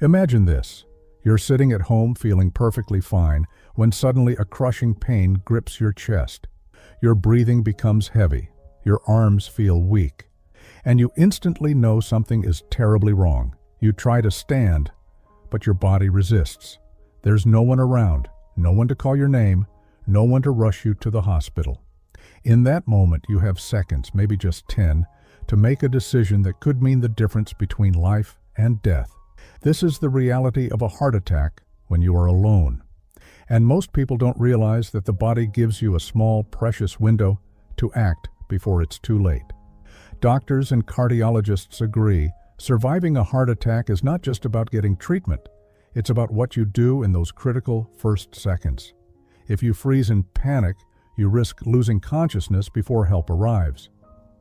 Imagine this. You're sitting at home feeling perfectly fine when suddenly a crushing pain grips your chest. Your breathing becomes heavy, your arms feel weak, and you instantly know something is terribly wrong. You try to stand, but your body resists. There's no one around, no one to call your name, no one to rush you to the hospital. In that moment, you have seconds, maybe just 10, to make a decision that could mean the difference between life and death. This is the reality of a heart attack when you are alone. And most people don't realize that the body gives you a small, precious window to act before it's too late. Doctors and cardiologists agree, surviving a heart attack is not just about getting treatment. It's about what you do in those critical first seconds. If you freeze in panic, you risk losing consciousness before help arrives.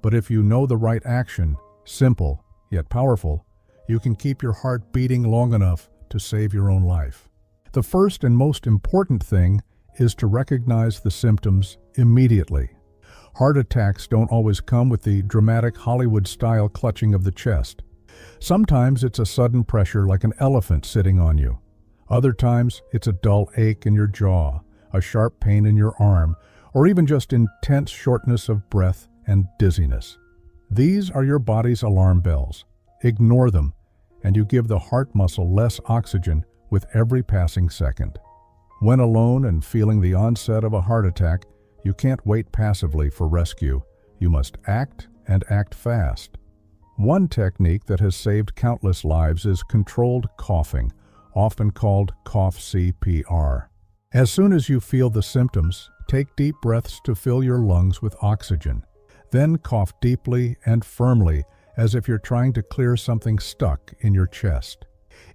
But if you know the right action, simple yet powerful, you can keep your heart beating long enough to save your own life. The first and most important thing is to recognize the symptoms immediately. Heart attacks don't always come with the dramatic Hollywood-style clutching of the chest. Sometimes it's a sudden pressure like an elephant sitting on you. Other times it's a dull ache in your jaw, a sharp pain in your arm, or even just intense shortness of breath and dizziness. These are your body's alarm bells. Ignore them, and you give the heart muscle less oxygen with every passing second. When alone and feeling the onset of a heart attack, you can't wait passively for rescue. You must act, and act fast. One technique that has saved countless lives is controlled coughing, often called cough CPR. As soon as you feel the symptoms, take deep breaths to fill your lungs with oxygen. Then cough deeply and firmly as if you're trying to clear something stuck in your chest.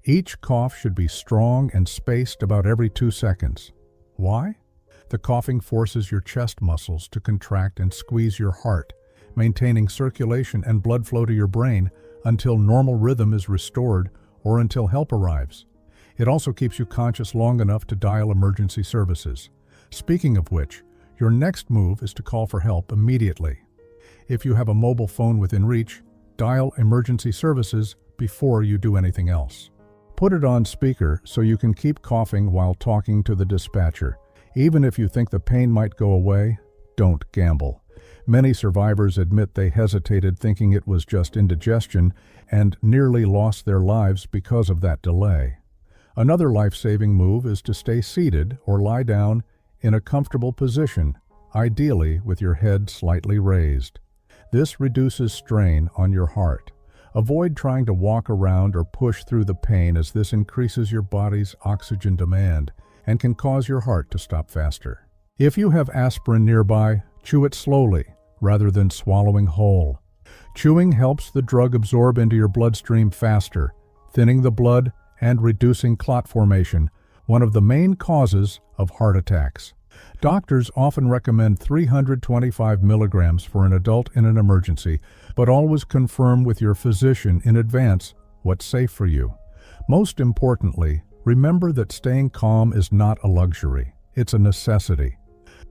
Each cough should be strong and spaced about every 2 seconds. Why? The coughing forces your chest muscles to contract and squeeze your heart, maintaining circulation and blood flow to your brain until normal rhythm is restored or until help arrives. It also keeps you conscious long enough to dial emergency services. Speaking of which, your next move is to call for help immediately. If you have a mobile phone within reach, dial emergency services before you do anything else. Put it on speaker so you can keep coughing while talking to the dispatcher. Even if you think the pain might go away, don't gamble. Many survivors admit they hesitated thinking it was just indigestion and nearly lost their lives because of that delay. Another life-saving move is to stay seated or lie down in a comfortable position, ideally with your head slightly raised. This reduces strain on your heart. Avoid trying to walk around or push through the pain, as this increases your body's oxygen demand and can cause your heart to stop faster. If you have aspirin nearby, chew it slowly rather than swallowing whole. Chewing helps the drug absorb into your bloodstream faster, thinning the blood and reducing clot formation, one of the main causes of heart attacks. Doctors often recommend 325 milligrams for an adult in an emergency, but always confirm with your physician in advance what's safe for you. Most importantly, remember that staying calm is not a luxury, it's a necessity.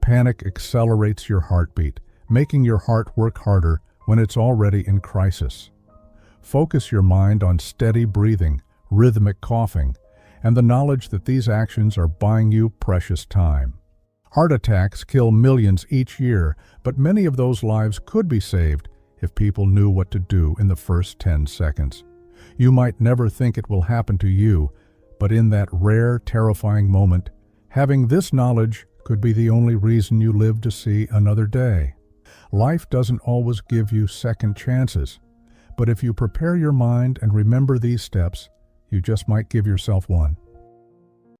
Panic accelerates your heartbeat, making your heart work harder when it's already in crisis. Focus your mind on steady breathing, rhythmic coughing, and the knowledge that these actions are buying you precious time. Heart attacks kill millions each year, but many of those lives could be saved if people knew what to do in the first 10 seconds. You might never think it will happen to you, but in that rare, terrifying moment, having this knowledge could be the only reason you live to see another day. Life doesn't always give you second chances, but if you prepare your mind and remember these steps, you just might give yourself one.